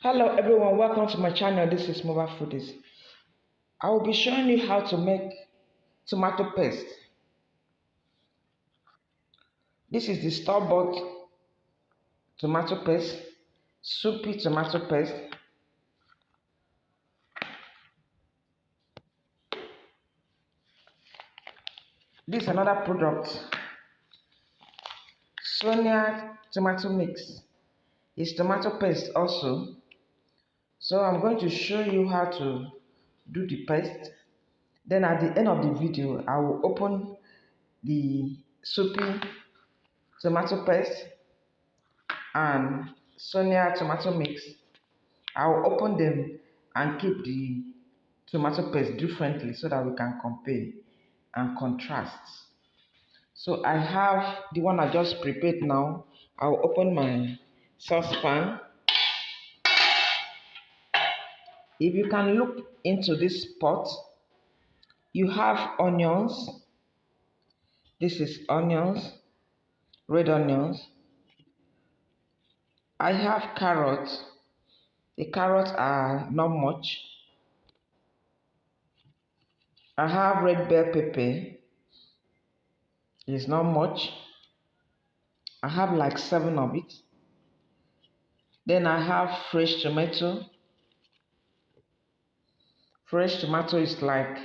Hello everyone, welcome to my channel. This is Mobile Foodies. I will be showing you how to make tomato paste. This is the store-bought tomato paste, soupy tomato paste. This is another product, Sonia tomato mix. It's tomato paste also. So I'm going to show you how to do the paste. Then at the end of the video, I will open the soupy tomato paste and Sonia tomato mix. I will open them and keep the tomato paste differently so that we can compare and contrast. So I have the one I just prepared now. I will open my saucepan. If you can look into this pot, you have onions. This is onions, red onions. I have carrots. The carrots are not much. I have red bell pepper. It's not much. I have like 7 of it. Then I have fresh tomato. Fresh tomato is like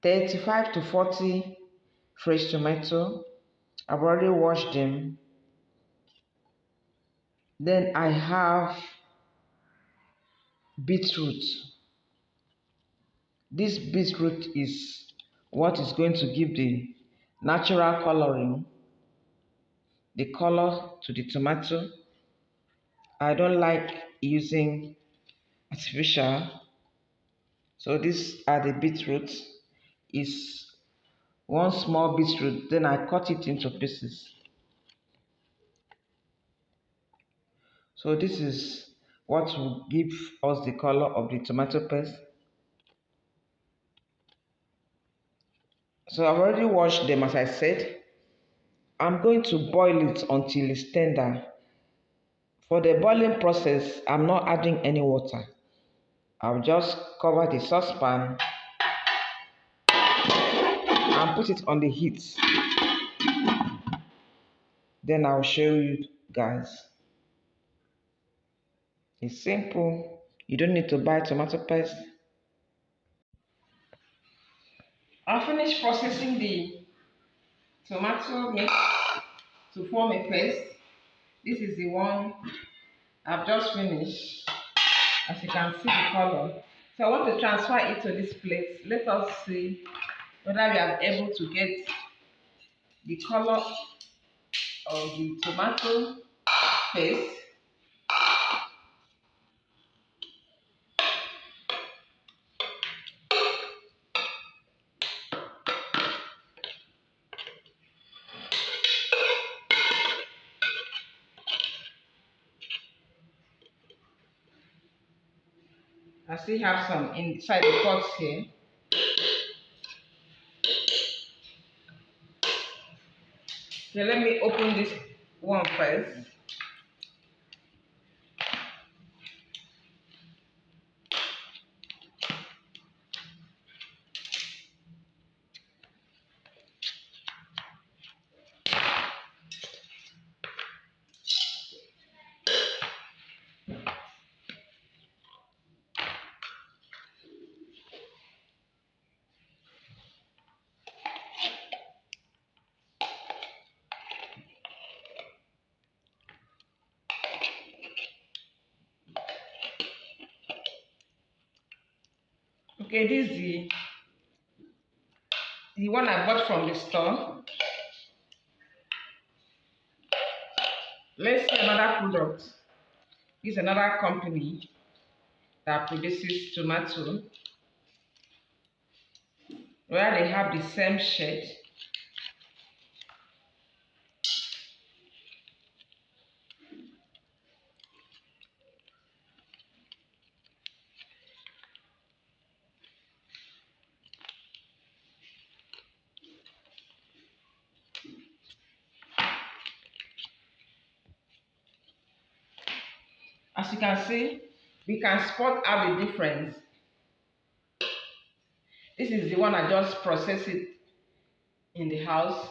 35 to 40 fresh tomato. I've already washed them. Then I have beetroot. This beetroot is what is going to give the natural coloring, the color to the tomato. I don't like using artificial. So these are the beetroots. It's one small beetroot, then I cut it into pieces. So this is what will give us the color of the tomato paste. So I've already washed them, as I said. I'm going to boil it until it's tender. For the boiling process, I'm not adding any water. I'll just cover the saucepan and put it on the heat. Then I'll show you guys. It's simple. You don't need to buy tomato paste. I'll finish processing the tomato mix to form a paste. This is the one I've just finished. As you can see the color. So I want to transfer it to this plate. Let us see whether we are able to get the color of the tomato paste. I still have some inside the pot here. So let me open this one first. Okay, this is the one I bought from the store. Let's see another product. This is another company that produces tomato, where they have the same shade. As you can see, we can spot out the difference. This is the one I just processed it in the house.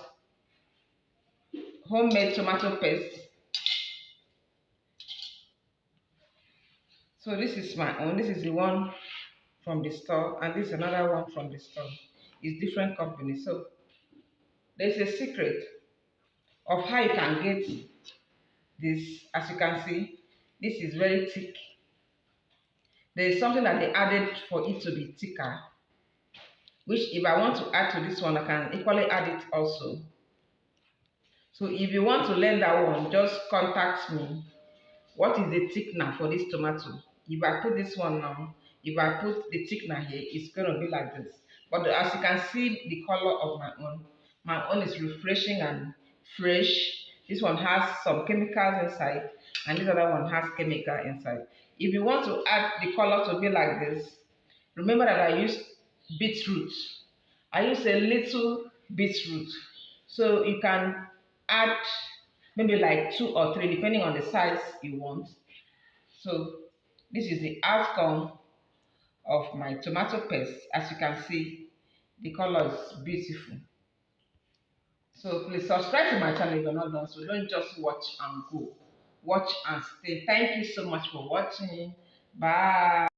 Homemade tomato paste. So this is my own. This is the one from the store, and this is another one from the store. It's different companies. So there's a secret of how you can get this. As you can see, this is very thick. There is something that they added for it to be thicker, which if I want to add to this one, I can equally add it also. So if you want to learn that one, just contact me. What is the thickener for this tomato? If I put this one now, if I put the thickener here, it's going to be like this. But as you can see, the color of my own is refreshing and fresh. This one has some chemicals inside, and this other one has chemical inside. If you want to add the color to be like this, remember that I used beetroot. I use a little beetroot. So you can add maybe like 2 or 3 depending on the size you want. So this is the outcome of my tomato paste. As you can see, the color is beautiful. So please subscribe to my channel if you're not done. So don't just watch and go. Watch and stay. Thank you so much for watching. Bye.